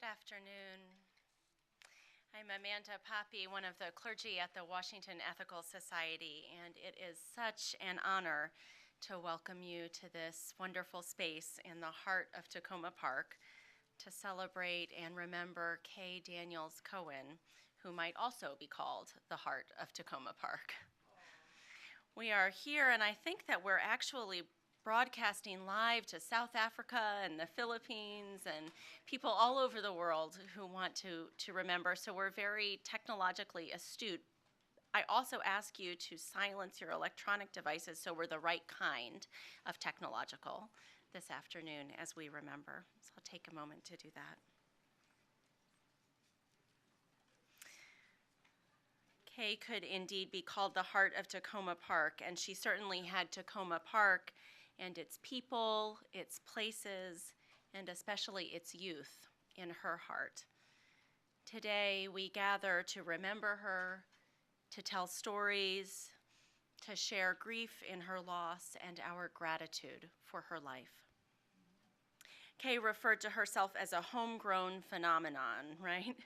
afternoon. I'm Amanda Poppy, one of the clergy at the Washington Ethical Society, and it is such an honor to welcome you to this wonderful space in the heart of Takoma Park to celebrate and remember Kay Daniels-Cohen, who might also be called the heart of Takoma Park. We are here, and I think that we're actually broadcasting live to South Africa and the Philippines and people all over the world who want to remember, so we're very technologically astute. I also ask you to silence your electronic devices so we're the right kind of technological this afternoon as we remember. So I'll take a moment to do that. Kay could indeed be called the heart of Takoma Park, and she certainly had Takoma Park and its people, its places, and especially its youth in her heart. Today, we gather to remember her, to tell stories, to share grief in her loss and our gratitude for her life. Kay referred to herself as a homegrown phenomenon, right?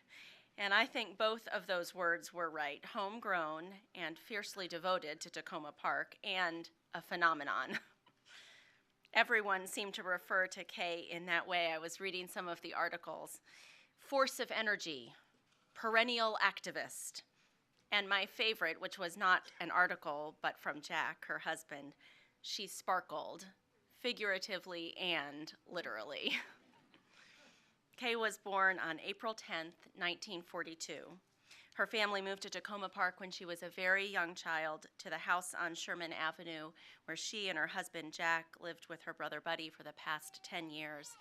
And I think both of those words were right, homegrown and fiercely devoted to Takoma Park, and a phenomenon. Everyone seemed to refer to Kay in that way. I was reading some of the articles. Force of energy, perennial activist, and my favorite, which was not an article, but from Jack, her husband, she sparkled, figuratively and literally. Kay was born on April 10th, 1942. Her family moved to Takoma Park when she was a very young child to the house on Sherman Avenue, where she and her husband, Jack, lived with her brother, Buddy, for the past 10 years.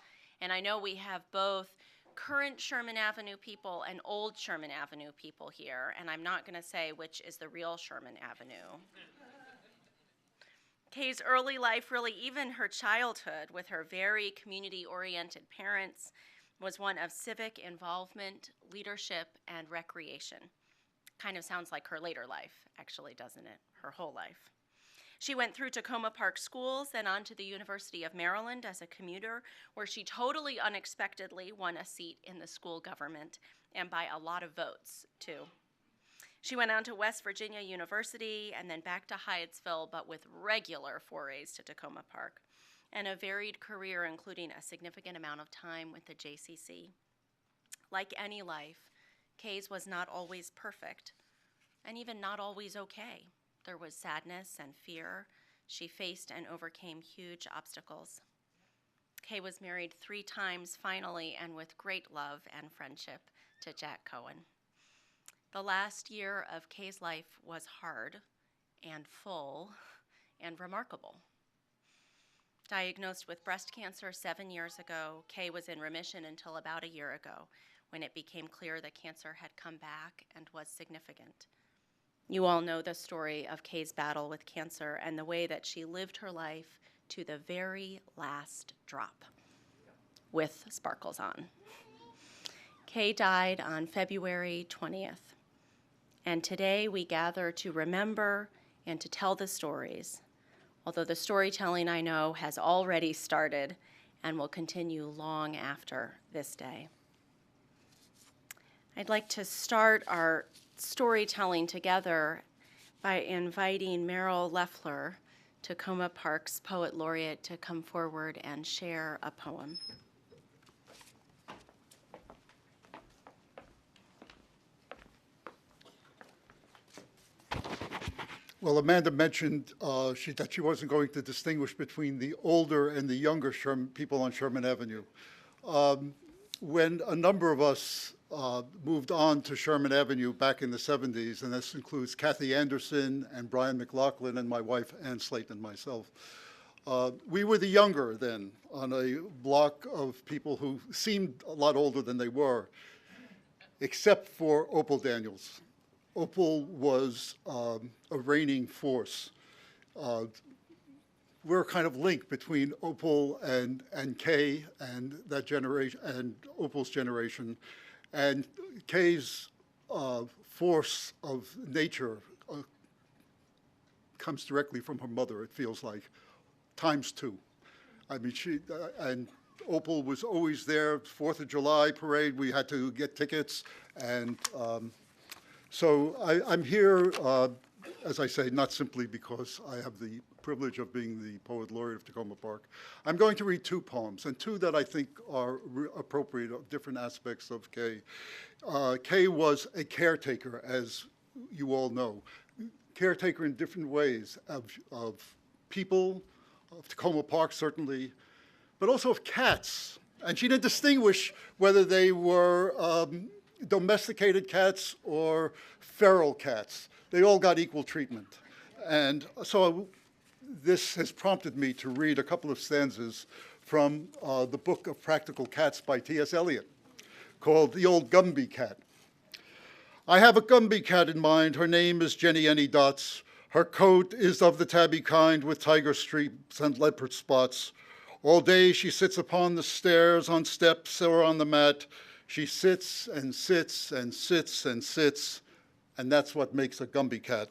And I know we have both current Sherman Avenue people and old Sherman Avenue people here, and I'm not going to say which is the real Sherman Avenue. Kay's early life, really even her childhood, with her very community-oriented parents, was one of civic involvement, leadership, and recreation. Kind of sounds like her later life, actually, doesn't it? Her whole life. She went through Takoma Park schools, then on to the University of Maryland as a commuter, where she totally unexpectedly won a seat in the school government, and by a lot of votes, too. She went on to West Virginia University and then back to Hyattsville, but with regular forays to Takoma Park, and a varied career, including a significant amount of time with the JCC. Like any life, Kay's was not always perfect, and even not always okay. There was sadness and fear. She faced and overcame huge obstacles. Kay was married 3 times, finally, and with great love and friendship to Jack Cohen. The last year of Kay's life was hard and full and remarkable. Diagnosed with breast cancer 7 years ago, Kay was in remission until about a year ago, when it became clear that cancer had come back and was significant. You all know the story of Kay's battle with cancer and the way that she lived her life to the very last drop, with sparkles on. Kay died on February 20th, and today we gather to remember and to tell the stories, although the storytelling, I know, has already started and will continue long after this day. I'd like to start our storytelling together by inviting Meryl Leffler, Takoma Park's Poet Laureate, to come forward and share a poem. Well, Amanda mentioned that she wasn't going to distinguish between the older and the younger people on Sherman Avenue. When a number of us moved on to Sherman Avenue back in the 70s, and this includes Kathy Anderson and Brian McLaughlin and my wife, Ann Slayton, and myself, we were the younger then on a block of people who seemed a lot older than they were, except for Opal Daniels. Opal was a reigning force. We're kind of linked between Opal and Kay and that generation and Opal's generation, and Kay's force of nature comes directly from her mother. It feels like times 2. I mean, and Opal was always there. 4th of July parade, we had to get tickets. And so I'm here, as I say, not simply because I have the privilege of being the Poet Laureate of Takoma Park. I'm going to read 2 poems, and 2 that I think are appropriate of different aspects of Kay. Kay was a caretaker, as you all know. Caretaker in different ways of people, of Takoma Park certainly, but also of cats. And she didn't distinguish whether they were domesticated cats or feral cats. They all got equal treatment. And so this has prompted me to read a couple of stanzas from the book of Practical Cats by T.S. Eliot, called The Old Gumby Cat. I have a Gumby cat in mind. Her name is Jenny Any Dots. Her coat is of the tabby kind with tiger streaks and leopard spots. All day she sits upon the stairs, on steps, or on the mat. She sits and sits and sits and sits, and that's what makes a Gumby cat.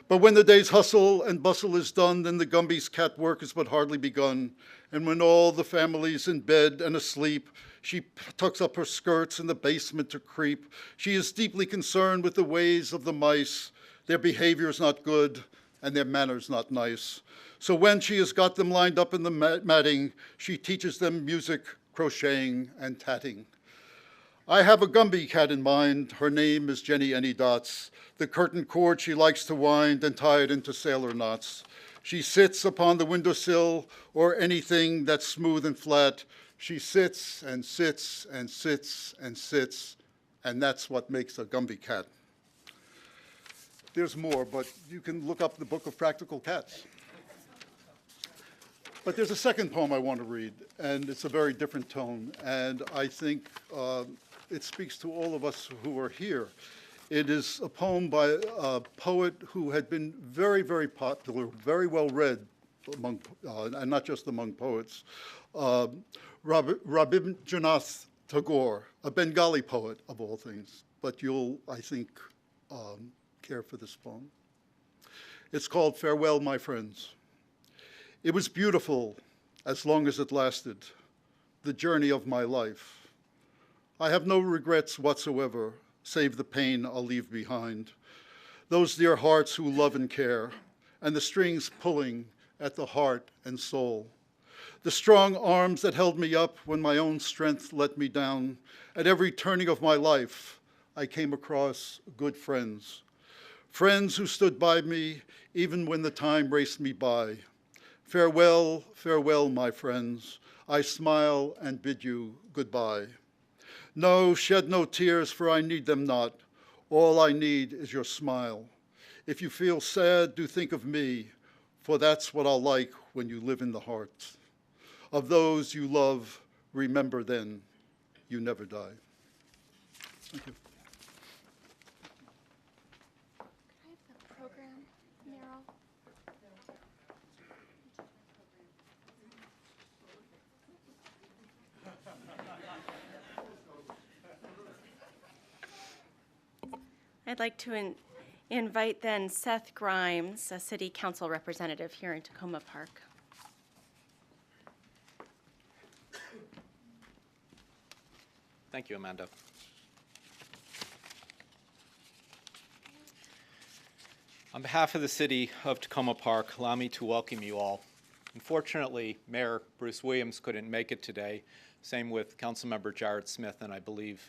But when the day's hustle and bustle is done, then the Gumby's cat work is but hardly begun. And when all the family's in bed and asleep, she tucks up her skirts in the basement to creep. She is deeply concerned with the ways of the mice. Their behavior's not good, and their manners not nice. So when she has got them lined up in the matting, she teaches them music, crocheting, and tatting. I have a Gumby cat in mind. Her name is Jenny Any Dots. The curtain cord she likes to wind and tie it into sailor knots. She sits upon the windowsill or anything that's smooth and flat. She sits and sits and sits and sits, and that's what makes a Gumby cat. There's more, but you can look up the Book of Practical Cats. But there's a second poem I want to read, and it's a very different tone, and I think it speaks to all of us who are here. It is a poem by a poet who had been very, very popular, very well read among, and not just among poets, Rabindranath Tagore, a Bengali poet of all things, but you'll, I think, care for this poem. It's called Farewell, My Friends. It was beautiful as long as it lasted, the journey of my life. I have no regrets whatsoever, save the pain I'll leave behind. Those dear hearts who love and care, and the strings pulling at the heart and soul. The strong arms that held me up when my own strength let me down. At every turning of my life, I came across good friends. Friends who stood by me even when the time raced me by. Farewell, farewell, my friends. I smile and bid you goodbye. No, shed no tears, for I need them not. All I need is your smile. If you feel sad, do think of me, for that's what I'll like when you live in the heart. Of those you love, remember then, you never die. Thank you. Could I have the program, Meryl? I'd like to invite then Seth Grimes, a city council representative here in Takoma Park. Thank you, Amanda. On behalf of the city of Takoma Park, allow me to welcome you all. Unfortunately, Mayor Bruce Williams couldn't make it today. Same with Councilmember Jared Smith and I believe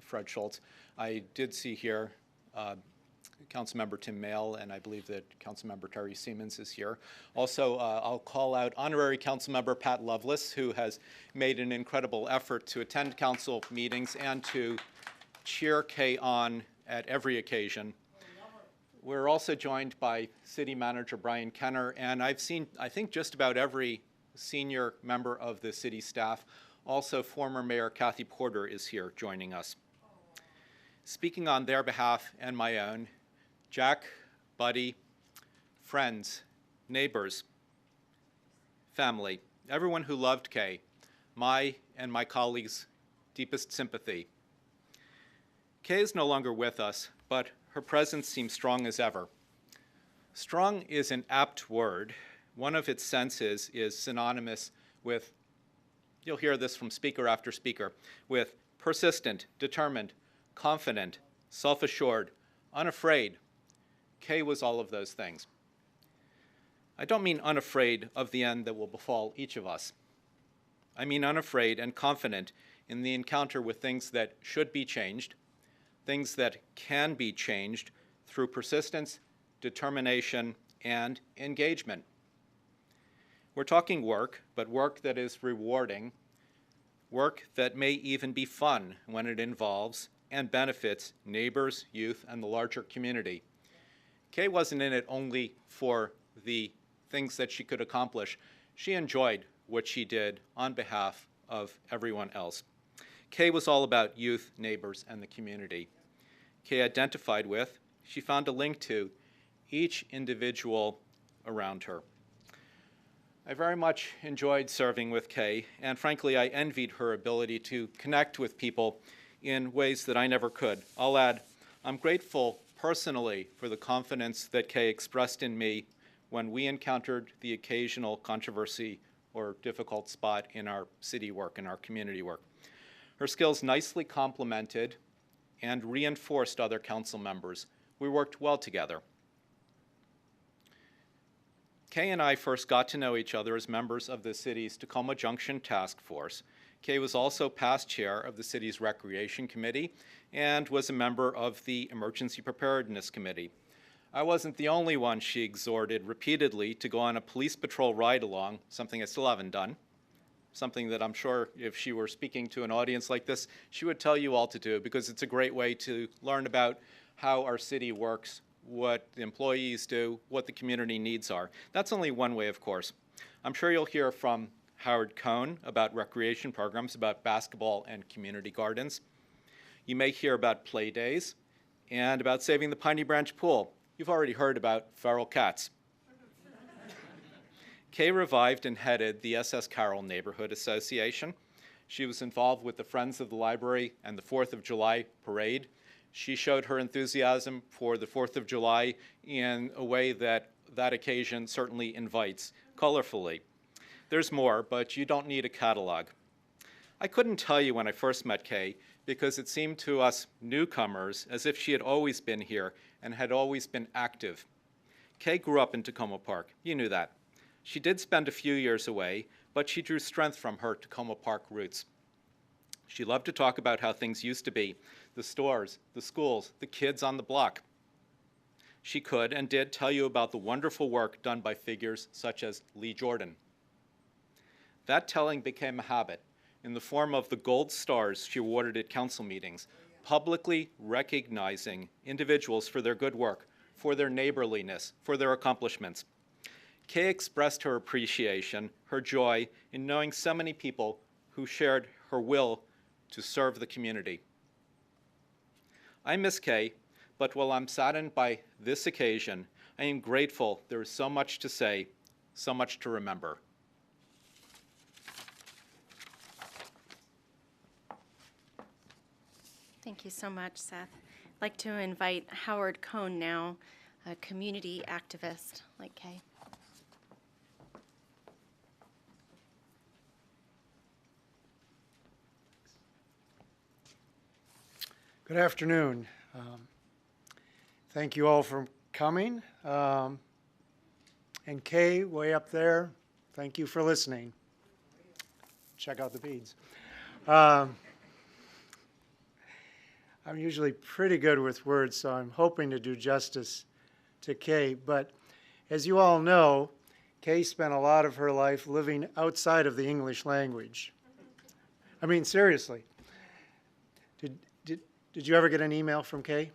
Fred Schultz. I did see here Councilmember Tim Mayle, and I believe that Councilmember Terry Siemens is here. Also, I'll call out honorary Councilmember Pat Lovelace, who has made an incredible effort to attend council meetings and to cheer Kay on at every occasion. We're also joined by City Manager Brian Kenner, and I've seen, I think, just about every senior member of the city staff. Also, former Mayor Kathy Porter is here joining us. Speaking on their behalf and my own, Jack, Buddy, friends, neighbors, family, everyone who loved Kay, my and my colleagues' deepest sympathy. Kay is no longer with us, but her presence seems strong as ever. Strong is an apt word. One of its senses is synonymous with You'll hear this from speaker after speaker, with persistent, determined, confident, self-assured, unafraid. Kay was all of those things. I don't mean unafraid of the end that will befall each of us. I mean unafraid and confident in the encounter with things that should be changed, things that can be changed through persistence, determination, and engagement. We're talking work, but work that is rewarding, work that may even be fun when it involves and benefits neighbors, youth, and the larger community. Kay wasn't in it only for the things that she could accomplish. She enjoyed what she did on behalf of everyone else. Kay was all about youth, neighbors, and the community. Kay identified with, she found a link to, each individual around her. I very much enjoyed serving with Kay, and frankly, I envied her ability to connect with people in ways that I never could. I'll add, I'm grateful personally for the confidence that Kay expressed in me when we encountered the occasional controversy or difficult spot in our city work, in our community work. Her skills nicely complemented and reinforced other council members. We worked well together. Kay and I first got to know each other as members of the city's Takoma Junction Task Force. Kay was also past chair of the city's Recreation Committee and was a member of the Emergency Preparedness Committee. I wasn't the only one she exhorted repeatedly to go on a police patrol ride-along, something I still haven't done, something that I'm sure if she were speaking to an audience like this, she would tell you all to do, because it's a great way to learn about how our city works, what the employees do, what the community needs are. That's only one way, of course. I'm sure you'll hear from Howard Cohn about recreation programs, about basketball and community gardens. You may hear about play days and about saving the Piney Branch Pool. You've already heard about feral cats. Kay revived and headed the S.S. Carroll Neighborhood Association. She was involved with the Friends of the Library and the 4th of July parade. She showed her enthusiasm for the 4th of July in a way that that occasion certainly invites, colorfully. There's more, but you don't need a catalog. I couldn't tell you when I first met Kay because it seemed to us newcomers as if she had always been here and had always been active. Kay grew up in Takoma Park. You knew that. She did spend a few years away, but she drew strength from her Takoma Park roots. She loved to talk about how things used to be, the stores, the schools, the kids on the block. She could and did tell you about the wonderful work done by figures such as Lee Jordan. That telling became a habit in the form of the gold stars she awarded at council meetings, publicly recognizing individuals for their good work, for their neighborliness, for their accomplishments. Kay expressed her appreciation, her joy in knowing so many people who shared her will to serve the community. I miss Kay, but while I'm saddened by this occasion, I am grateful there is so much to say, so much to remember. Thank you so much, Seth. I'd like to invite Howard Cohn now, a community activist like Kay. Good afternoon. Thank you all for coming. And Kay, way up there, thank you for listening. Check out the beads. I'm usually pretty good with words, so I'm hoping to do justice to Kay. But as you all know, Kay spent a lot of her life living outside of the English language. I mean, seriously. Did you ever get an email from Kay?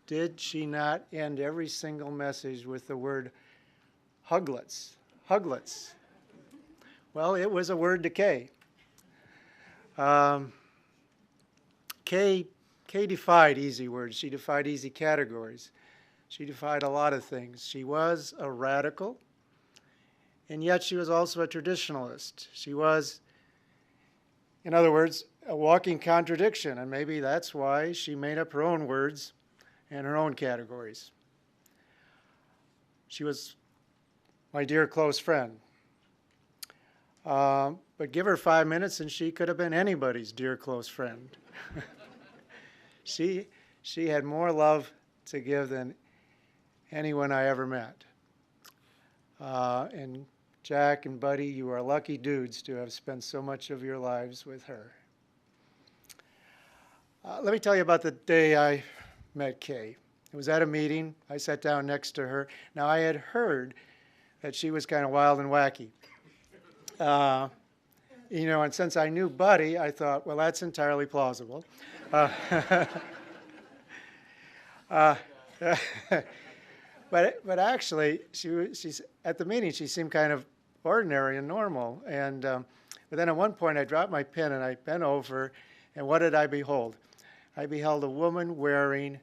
Did she not end every single message with the word huglets? Huglets. Well, it was a word to Kay. Kay defied easy words. She defied easy categories. She defied a lot of things. She was a radical, and yet she was also a traditionalist. She was, in other words, a walking contradiction, and maybe that's why she made up her own words and her own categories. She was my dear close friend. But but give her 5 minutes and she could have been anybody's dear close friend. She had more love to give than anyone I ever met. And Jack and Buddy, you are lucky dudes to have spent so much of your lives with her. Let me tell you about the day I met Kay. It was at a meeting. I sat down next to her. Now, I had heard that she was kind of wild and wacky. You know, and since I knew Buddy, I thought, well, that's entirely plausible. But actually, she's at the meeting, she seemed kind of ordinary and normal. And but then at one point, I dropped my pen and I bent over, and what did I behold? I beheld a woman wearing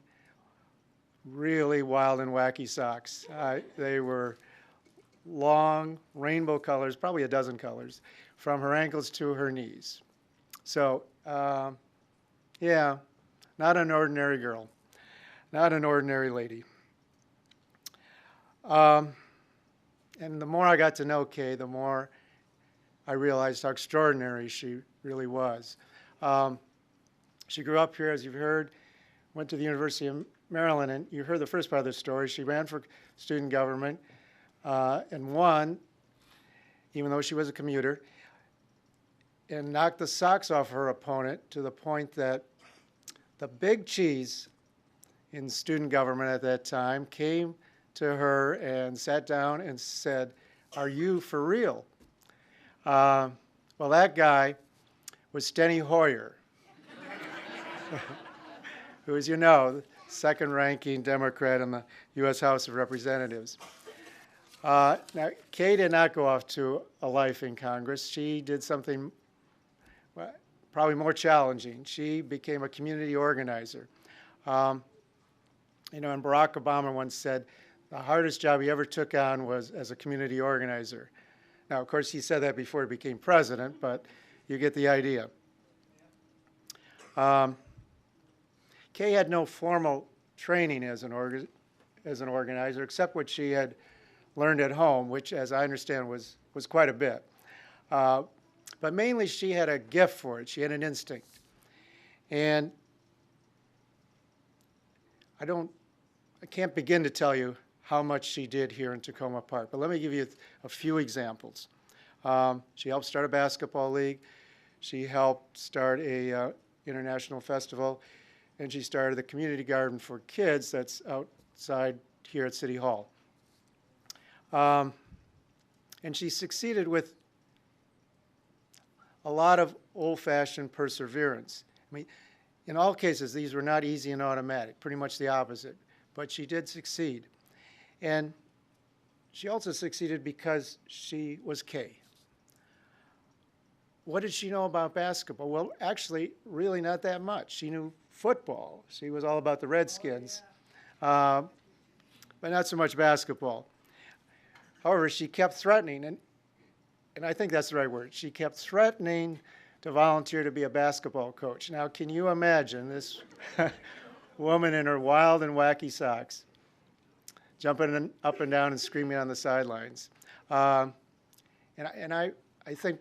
really wild and wacky socks. They were long rainbow colors, probably a dozen colors, from her ankles to her knees. So, yeah, not an ordinary girl, not an ordinary lady. And the more I got to know Kay, the more I realized how extraordinary she really was. She grew up here, as you've heard, went to the University of Maryland, and you heard the first part of the story. She ran for student government and won, even though she was a commuter, and knocked the socks off her opponent to the point that the big cheese in student government at that time came to her and sat down and said, "Are you for real?" Well, that guy was Steny Hoyer, who, as you know, the second-ranking Democrat in the U.S. House of Representatives. Now, Kay did not go off to a life in Congress. She did something probably more challenging. She became a community organizer. You know, and Barack Obama once said, the hardest job he ever took on was as a community organizer. Now, of course, he said that before he became president, but you get the idea. Kay had no formal training as an organizer, except what she had learned at home, which, as I understand, was quite a bit. But mainly, she had a gift for it. She had an instinct. And I can't begin to tell you how much she did here in Takoma Park, but let me give you a few examples. She helped start a basketball league. She helped start a international festival, and she started the community garden for kids that's outside here at City Hall. And she succeeded with a lot of old-fashioned perseverance. I mean, in all cases, these were not easy and automatic, pretty much the opposite, but she did succeed. And she also succeeded because she was Kay. What did she know about basketball? Well, actually, really not that much. She knew football. She was all about the Redskins, but not so much basketball. However, she kept threatening, and I think that's the right word. She kept threatening to volunteer to be a basketball coach. Now, can you imagine this woman in her wild and wacky socks jumping up and down and screaming on the sidelines? And I think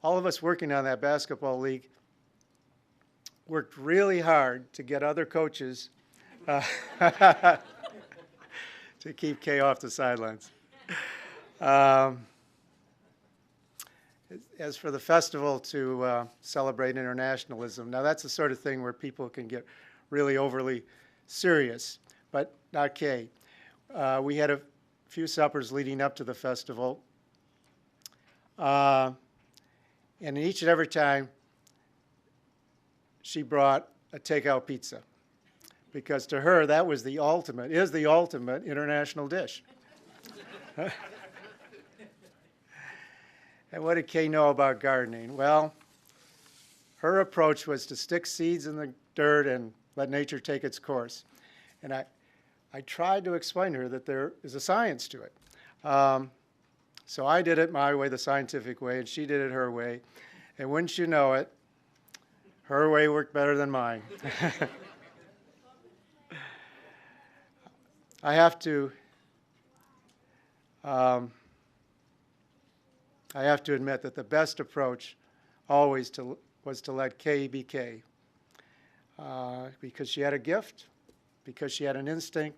all of us working on that basketball league worked really hard to get other coaches to keep Kay off the sidelines. As for the festival to celebrate internationalism, now that's the sort of thing where people can get really overly serious, but not Kay. We had a few suppers leading up to the festival, and in each and every time, she brought a takeout pizza, because to her, that was the ultimate, is the ultimate international dish. And what did Kay know about gardening? Well, her approach was to stick seeds in the dirt and let nature take its course. And I tried to explain to her that there is a science to it. So I did it my way, the scientific way, and she did it her way. And wouldn't you know it, her way worked better than mine. I have to I have to admit that the best approach always was to let Kay be Kay, because she had a gift, because she had an instinct,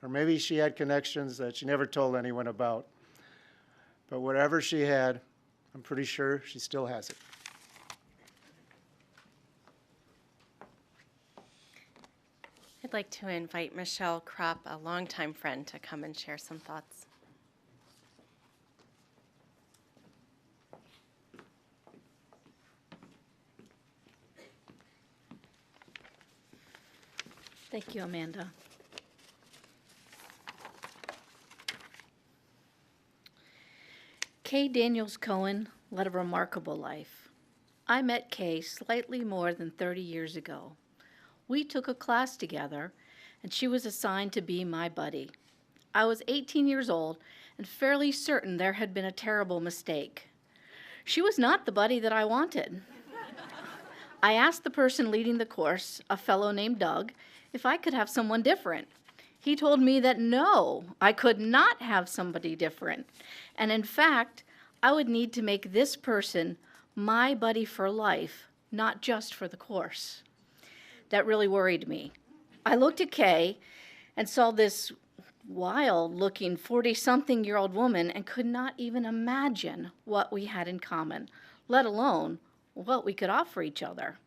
or maybe she had connections that she never told anyone about. But whatever she had, I'm pretty sure she still has it. I'd like to invite Michelle Kropp, a longtime friend, to come and share some thoughts. Thank you, Amanda. Kay Daniels-Cohen led a remarkable life. I met Kay slightly more than 30 years ago. We took a class together, and she was assigned to be my buddy. I was 18 years old and fairly certain there had been a terrible mistake. She was not the buddy that I wanted. I asked the person leading the course, a fellow named Doug, if I could have someone different. He told me that no, I could not have somebody different. And in fact, I would need to make this person my buddy for life, not just for the course. That really worried me. I looked at Kay and saw this wild-looking 40-something-year-old woman and could not even imagine what we had in common, let alone what we could offer each other.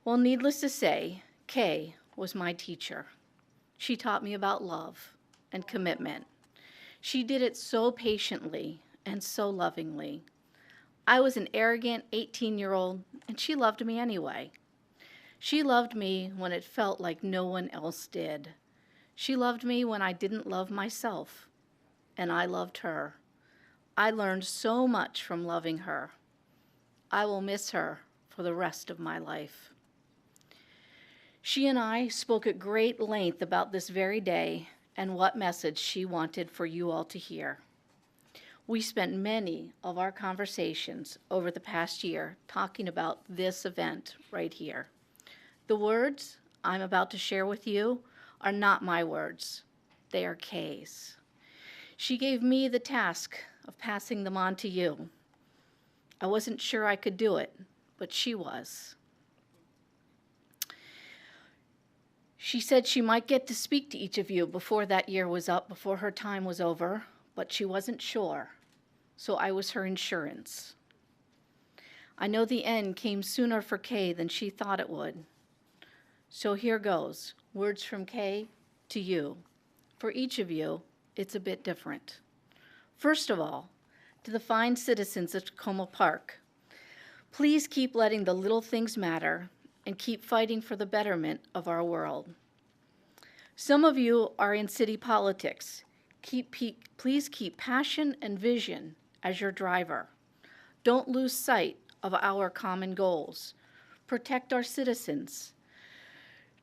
Well, needless to say, Kay was my teacher. She taught me about love and commitment. She did it so patiently and so lovingly. I was an arrogant 18-year-old, and she loved me anyway. She loved me when it felt like no one else did. She loved me when I didn't love myself, and I loved her. I learned so much from loving her. I will miss her for the rest of my life. She and I spoke at great length about this very day and what message she wanted for you all to hear. We spent many of our conversations over the past year talking about this event right here. The words I'm about to share with you are not my words. They are Kay's. She gave me the task of passing them on to you. I wasn't sure I could do it, but she was. She said she might get to speak to each of you before that year was up, before her time was over, but she wasn't sure, so I was her insurance. I know the end came sooner for Kay than she thought it would. So here goes, words from Kay to you. For each of you, it's a bit different. First of all, to the fine citizens of Takoma Park, please keep letting the little things matter and keep fighting for the betterment of our world. Some of you are in city politics. Please keep passion and vision as your driver. Don't lose sight of our common goals. Protect our citizens.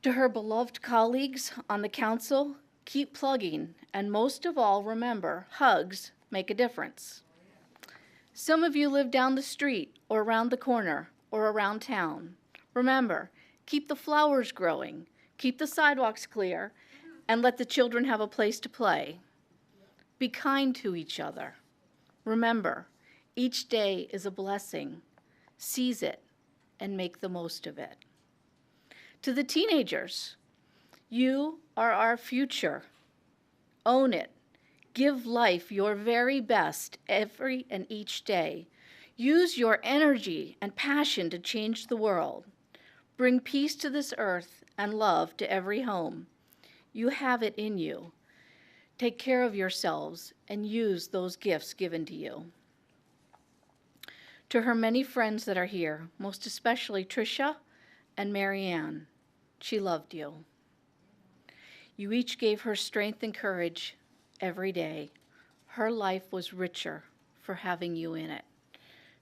To her beloved colleagues on the council, keep plugging, and most of all, remember, hugs make a difference. Some of you live down the street or around the corner or around town. Remember, keep the flowers growing, keep the sidewalks clear, and let the children have a place to play. Be kind to each other. Remember, each day is a blessing. Seize it and make the most of it. To the teenagers, you are our future. Own it. Give life your very best every and each day. Use your energy and passion to change the world. Bring peace to this earth and love to every home. You have it in you. Take care of yourselves and use those gifts given to you. To her many friends that are here, most especially Tricia and Marianne, she loved you. You each gave her strength and courage every day. Her life was richer for having you in it.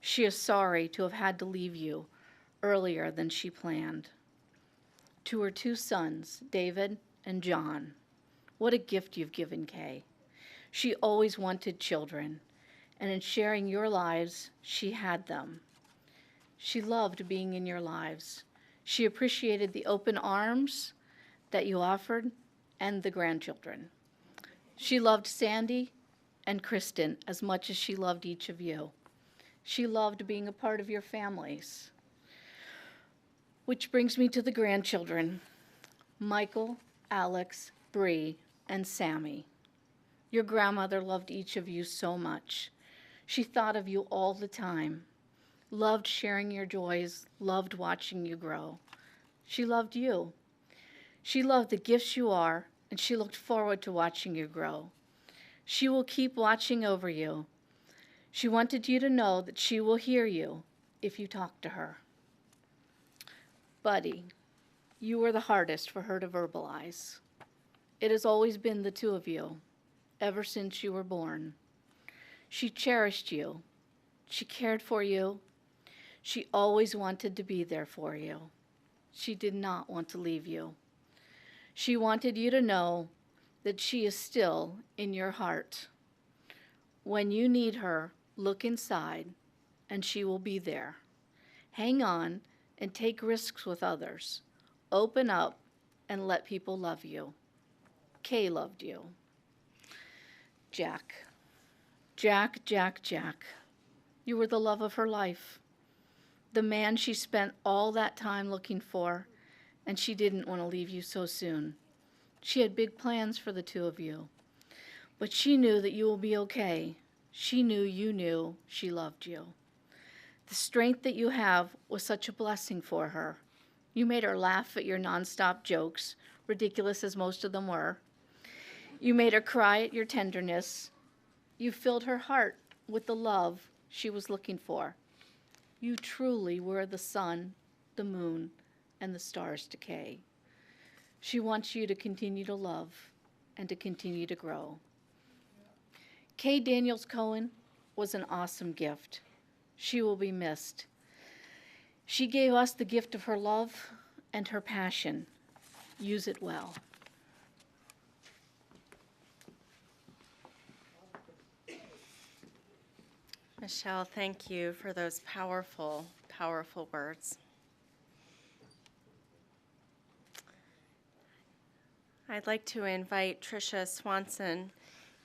She is sorry to have had to leave you earlier than she planned. To her two sons, David and John, what a gift you've given Kay. She always wanted children, and in sharing your lives, she had them. She loved being in your lives. She appreciated the open arms that you offered and the grandchildren. She loved Sandy and Kristen as much as she loved each of you. She loved being a part of your families. Which brings me to the grandchildren, Michael, Alex, Bree, and Sammy. Your grandmother loved each of you so much. She thought of you all the time, loved sharing your joys, loved watching you grow. She loved you. She loved the gifts you are, and she looked forward to watching you grow. She will keep watching over you. She wanted you to know that she will hear you if you talk to her. Buddy, you were the hardest for her to verbalize. It has always been the two of you, ever since you were born. She cherished you. She cared for you. She always wanted to be there for you. She did not want to leave you. She wanted you to know that she is still in your heart. When you need her, look inside, and she will be there. Hang on and take risks with others. Open up and let people love you. Kay loved you. Jack. Jack, Jack, Jack. You were the love of her life. The man she spent all that time looking for, and she didn't want to leave you so soon. She had big plans for the two of you, but she knew that you will be okay. She knew you knew she loved you. The strength that you have was such a blessing for her. You made her laugh at your nonstop jokes, ridiculous as most of them were. You made her cry at your tenderness. You filled her heart with the love she was looking for. You truly were the sun, the moon, and the stars to Kay. She wants you to continue to love and to continue to grow. Kay Daniels-Cohen was an awesome gift. She will be missed. She gave us the gift of her love and her passion. Use it well. Michelle, thank you for those powerful, powerful words. I'd like to invite Tricia Swanson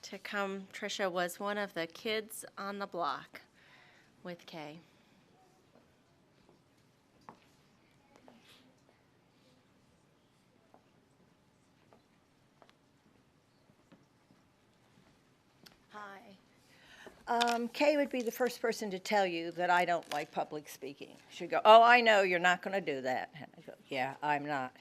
to come. Tricia was one of the kids on the block with Kay. Hi. Kay would be the first person to tell you that I don't like public speaking. She'd go, "Oh, I know, you're not going to do that." And I go, "Yeah, I'm not."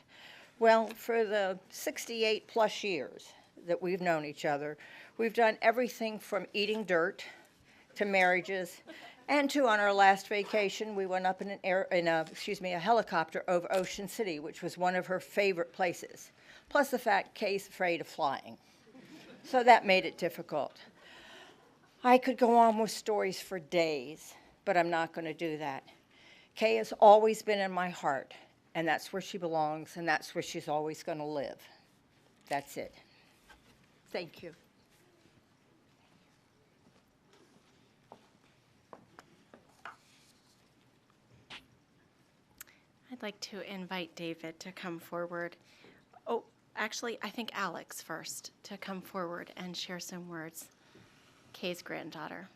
Well, for the 68 plus years that we've known each other, we've done everything from eating dirt to marriages, and to, on our last vacation, we went up in a helicopter over Ocean City, which was one of her favorite places. Plus the fact Kay's afraid of flying. So that made it difficult. I could go on with stories for days, but I'm not going to do that. Kay has always been in my heart, and that's where she belongs, and that's where she's always going to live. That's it. Thank you. I'd like to invite David to come forward. Oh, actually, I think Alex first to come forward and share some words. Kay's granddaughter.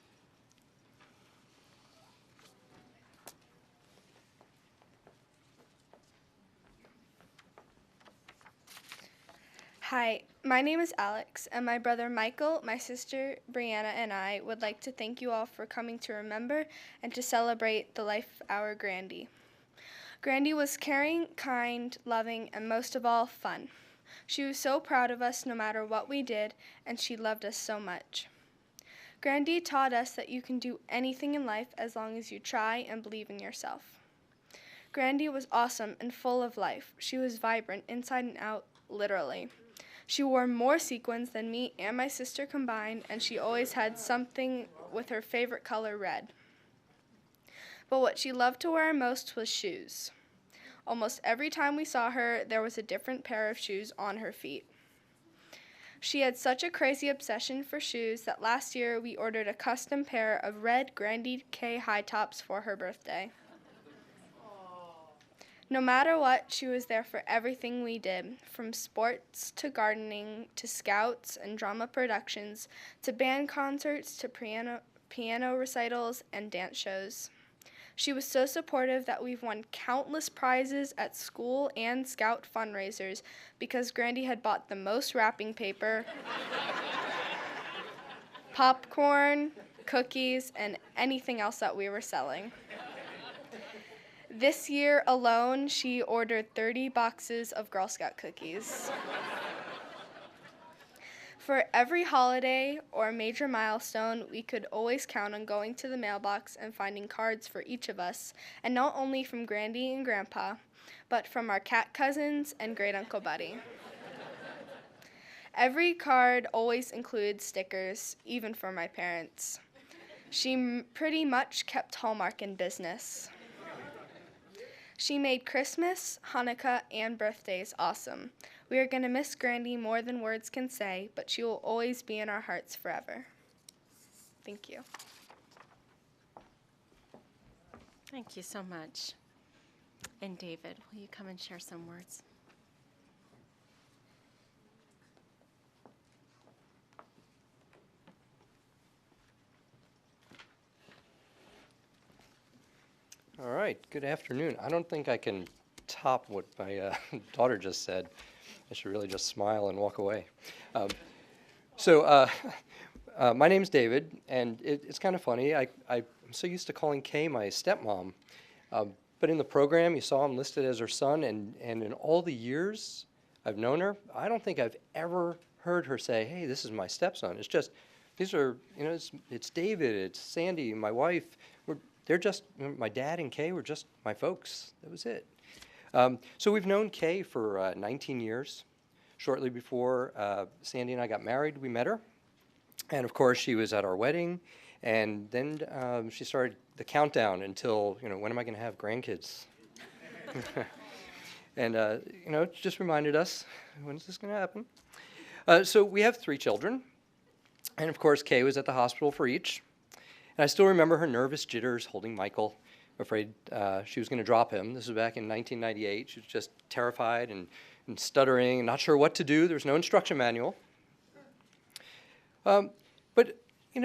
Hi, my name is Alex, and my brother Michael, my sister Brianna, and I would like to thank you all for coming to remember and to celebrate the life of our Grandy. Grandy was caring, kind, loving, and most of all, fun. She was so proud of us no matter what we did, and she loved us so much. Grandy taught us that you can do anything in life as long as you try and believe in yourself. Grandy was awesome and full of life. She was vibrant inside and out, literally. She wore more sequins than me and my sister combined, and she always had something with her favorite color, red. But what she loved to wear most was shoes. Almost every time we saw her, there was a different pair of shoes on her feet. She had such a crazy obsession for shoes that last year we ordered a custom pair of red Grandy K high tops for her birthday. No matter what, she was there for everything we did, from sports to gardening to scouts and drama productions to band concerts to piano recitals, and dance shows. She was so supportive that we've won countless prizes at school and Scout fundraisers because Grandy had bought the most wrapping paper, popcorn, cookies, and anything else that we were selling. This year alone, she ordered 30 boxes of Girl Scout cookies. For every holiday or major milestone, we could always count on going to the mailbox and finding cards for each of us, and not only from Grandy and Grandpa, but from our cat cousins and great Uncle Buddy. Every card always includes stickers, even for my parents. She pretty much kept Hallmark in business. She made Christmas, Hanukkah, and birthdays awesome. We are going to miss Grandy more than words can say, but she will always be in our hearts forever. Thank you. Thank you so much. And David, will you come and share some words? All right, good afternoon. I don't think I can top what my daughter just said. I should really just smile and walk away. My name's David, and it's kind of funny. I'm so used to calling Kay my stepmom, but in the program you saw him listed as her son, and in all the years I've known her, I don't think I've ever heard her say, "Hey, this is my stepson." It's just, these are, it's David, it's Sandy, my wife. They're just, my dad and Kay were just my folks. That was it. So we've known Kay for 19 years. Shortly before Sandy and I got married, we met her. And of course, she was at our wedding. And then she started the countdown until, when am I going to have grandkids? And, it just reminded us, when's this going to happen? So we have 3 children. And of course, Kay was at the hospital for each. And I still remember her nervous jitters holding Michael, afraid she was going to drop him. This was back in 1998. She was just terrified and stuttering and not sure what to do. There was no instruction manual. But,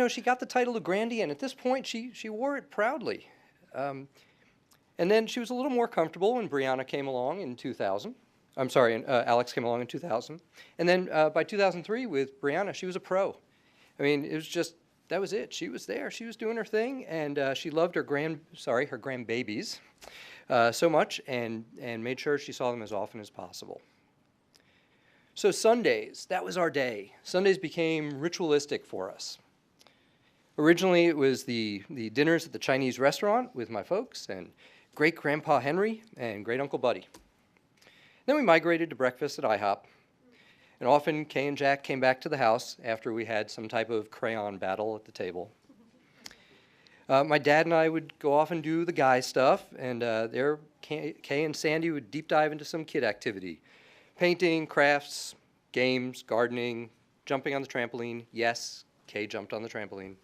she got the title of Grandy, and at this point, she wore it proudly. And then she was a little more comfortable when Brianna came along in 2000. Alex came along in 2000. And then by 2003, with Brianna, she was a pro. I mean, it was just, that was it. She was there. She was doing her thing, and she loved her grandbabies so much, and made sure she saw them as often as possible. So Sundays, that was our day. Sundays became ritualistic for us. Originally, it was the dinners at the Chinese restaurant with my folks and great-grandpa Henry and great-uncle Buddy. Then we migrated to breakfast at IHOP. And often, Kay and Jack came back to the house after we had some type of crayon battle at the table. My dad and I would go off and do the guy stuff, and Kay and Sandy would deep dive into some kid activity. Painting, crafts, games, gardening, jumping on the trampoline. Yes, Kay jumped on the trampoline.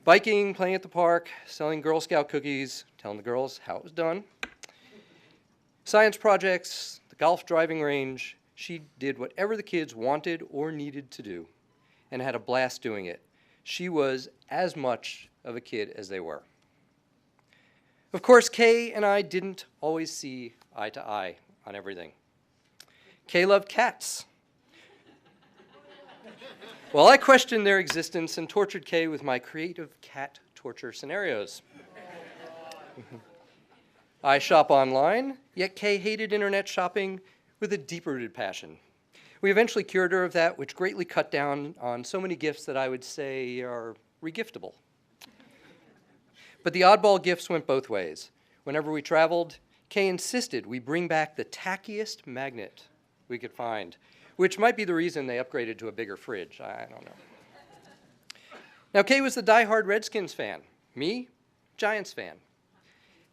Biking, playing at the park, selling Girl Scout cookies, telling the girls how it was done. Science projects, the golf driving range. She did whatever the kids wanted or needed to do and had a blast doing it. She was as much of a kid as they were. Of course, Kay and I didn't always see eye to eye on everything. Kay loved cats. Well, I questioned their existence and tortured Kay with my creative cat torture scenarios. I shop online, yet Kay hated internet shopping with a deep-rooted passion. We eventually cured her of that, which greatly cut down on so many gifts that I would say are regiftable. But the oddball gifts went both ways. Whenever we traveled, Kay insisted we bring back the tackiest magnet we could find, which might be the reason they upgraded to a bigger fridge. I don't know. Now, Kay was the diehard Redskins fan. Me, Giants fan.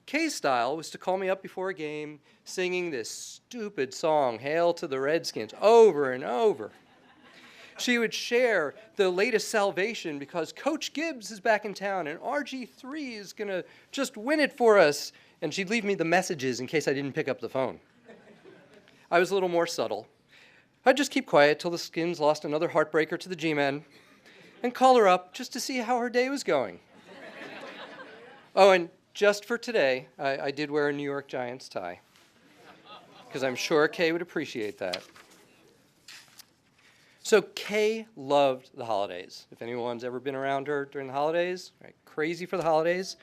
Kay's style was to call me up before a game singing this stupid song, Hail to the Redskins, over and over. She would share the latest salvation because Coach Gibbs is back in town and RG3 is going to just win it for us. And she'd leave me the messages in case I didn't pick up the phone. I was a little more subtle. I'd just keep quiet till the Skins lost another heartbreaker to the G-Men. and call her up just to see how her day was going. Oh, and just for today, I did wear a New York Giants tie, because I'm sure Kay would appreciate that. So Kay loved the holidays. If anyone's ever been around her during the holidays, right, crazy for the holidays.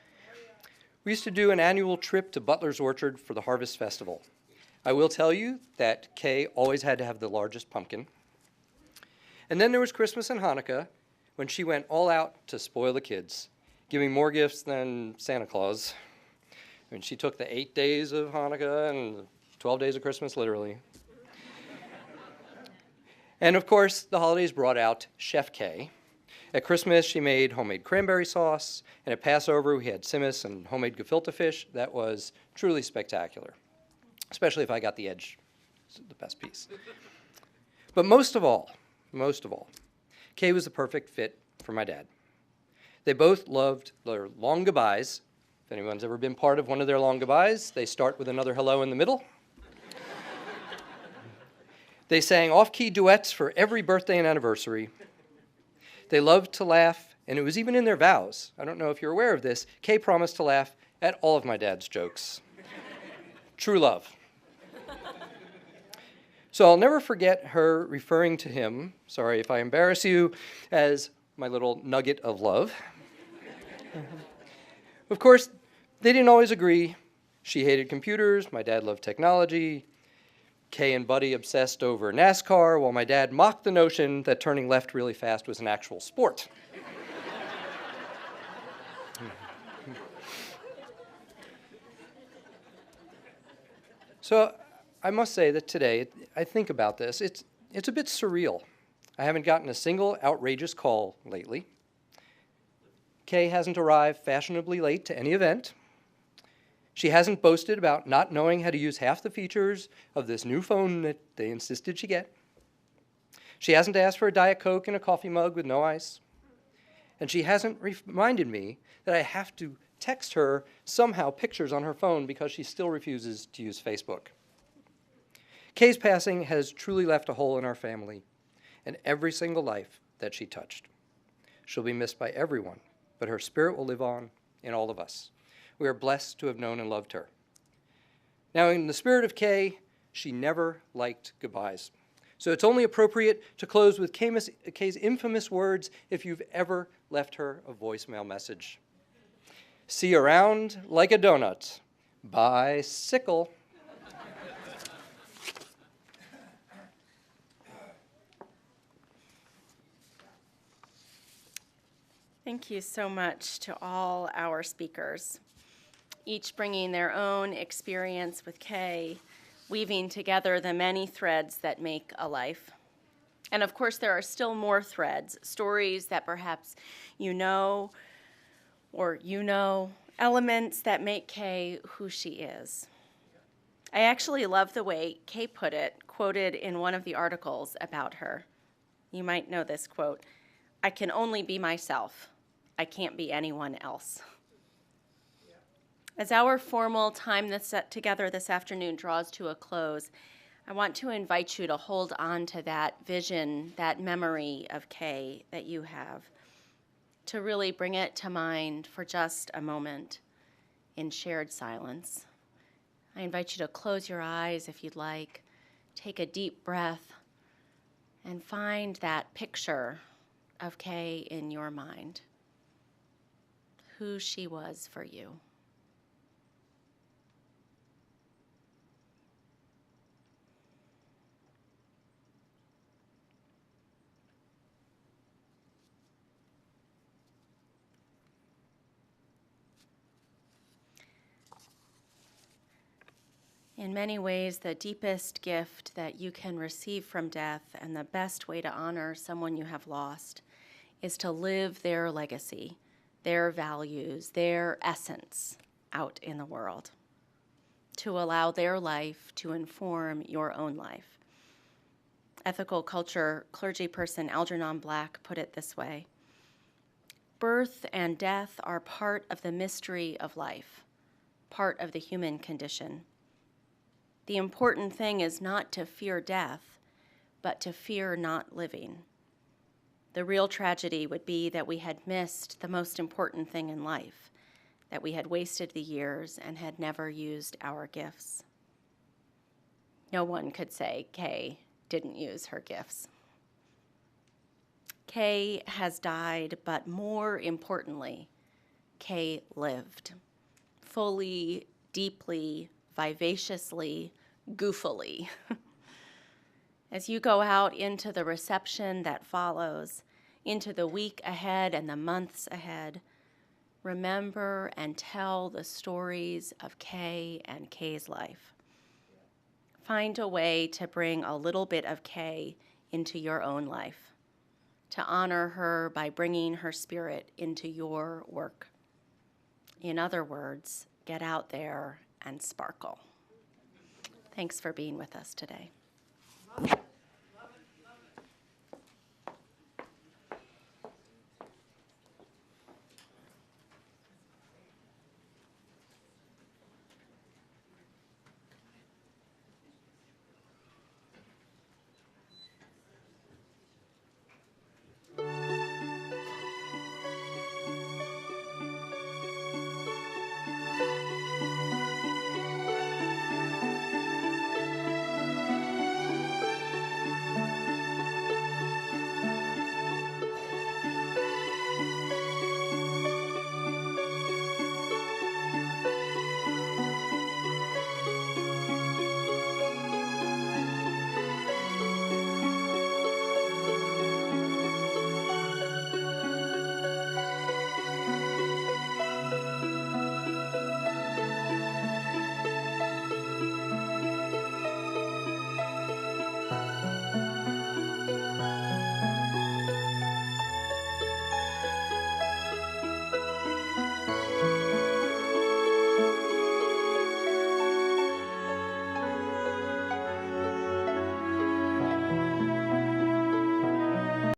We used to do an annual trip to Butler's Orchard for the Harvest Festival. I will tell you that Kay always had to have the largest pumpkin. And then there was Christmas and Hanukkah, when she went all out to spoil the kids, giving more gifts than Santa Claus. I mean, she took the 8 days of Hanukkah and the 12 days of Christmas, literally. And of course, the holidays brought out Chef Kay. At Christmas, she made homemade cranberry sauce, and at Passover, we had simmis and homemade gefilte fish. That was truly spectacular, especially if I got the edge, the best piece. But most of all, Kay was the perfect fit for my dad. They both loved their long goodbyes. If anyone's ever been part of one of their long goodbyes, they start with another hello in the middle. They sang off-key duets for every birthday and anniversary. They loved to laugh, and it was even in their vows. I don't know if you're aware of this. Kay promised to laugh at all of my dad's jokes. True love. So I'll never forget her referring to him, sorry if I embarrass you, as my little nugget of love. Of course, they didn't always agree. She hated computers, my dad loved technology. Kay and Buddy obsessed over NASCAR, while my dad mocked the notion that turning left really fast was an actual sport. So I must say that today, I think about this, it's a bit surreal. I haven't gotten a single outrageous call lately. Kay hasn't arrived fashionably late to any event. She hasn't boasted about not knowing how to use half the features of this new phone that they insisted she get. She hasn't asked for a Diet Coke in a coffee mug with no ice. And she hasn't reminded me that I have to text her somehow pictures on her phone because she still refuses to use Facebook. Kay's passing has truly left a hole in our family and every single life that she touched. She'll be missed by everyone, but her spirit will live on in all of us. We are blessed to have known and loved her. Now, in the spirit of Kay, she never liked goodbyes. So it's only appropriate to close with Kay's infamous words if you've ever left her a voicemail message. See you around like a donut. Bicycle. Thank you so much to all our speakers, each bringing their own experience with Kay, weaving together the many threads that make a life. And of course, there are still more threads, stories that perhaps you know, elements that make Kay who she is. I actually love the way Kay put it, quoted in one of the articles about her. You might know this quote, "I can only be myself. I can't be anyone else." As our formal time together this afternoon draws to a close, I want to invite you to hold on to that vision, that memory of Kay that you have, to really bring it to mind for just a moment in shared silence. I invite you to close your eyes if you'd like, take a deep breath, and find that picture of Kay in your mind, who she was for you. In many ways, the deepest gift that you can receive from death and the best way to honor someone you have lost is to live their legacy, their values, their essence out in the world, to allow their life to inform your own life. Ethical culture clergy person Algernon Black put it this way: birth and death are part of the mystery of life, part of the human condition. The important thing is not to fear death, but to fear not living. The real tragedy would be that we had missed the most important thing in life, that we had wasted the years and had never used our gifts. No one could say Kay didn't use her gifts. Kay has died, but more importantly, Kay lived. Fully, deeply, vivaciously, goofily. As you go out into the reception that follows, into the week ahead and the months ahead, remember and tell the stories of Kay and Kay's life. Find a way to bring a little bit of Kay into your own life, to honor her by bringing her spirit into your work. In other words, get out there and sparkle. Thanks for being with us today.